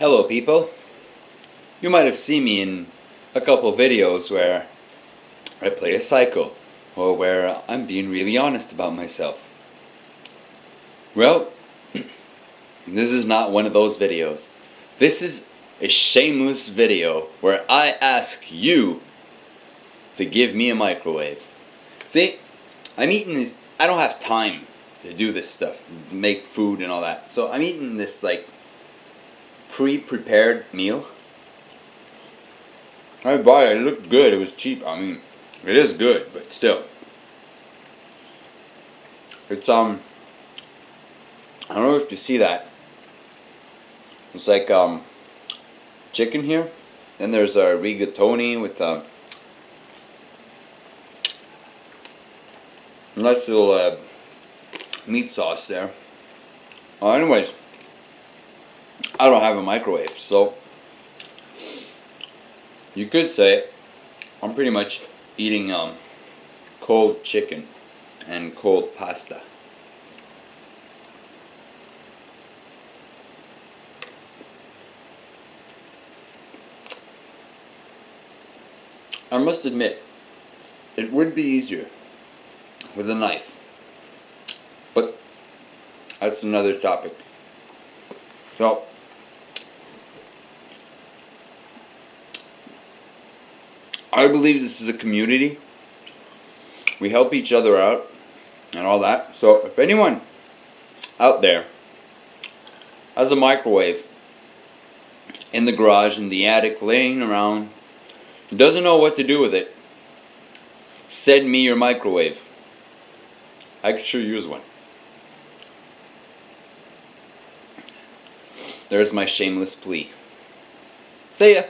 Hello people. You might have seen me in a couple videos where I play a psycho, or where I'm being really honest about myself. Well, this is not one of those videos. This is a shameless video where I ask you to give me a microwave. See, I'm eating this. I don't have time to do this stuff, make food and all that. So I'm eating this like pre-prepared meal. I bought it. It looked good. It was cheap. I mean, it is good, but still, it's I don't know if you see that. It's like chicken here. Then there's a rigatoni with nice little meat sauce there. Anyways, I don't have a microwave, so you could say I'm pretty much eating cold chicken and cold pasta. I must admit, it would be easier with a knife, but that's another topic. So, I believe this is a community. We help each other out and all that. So if anyone out there has a microwave in the garage, in the attic, laying around, doesn't know what to do with it, send me your microwave. I could sure use one. There's my shameless plea. See ya!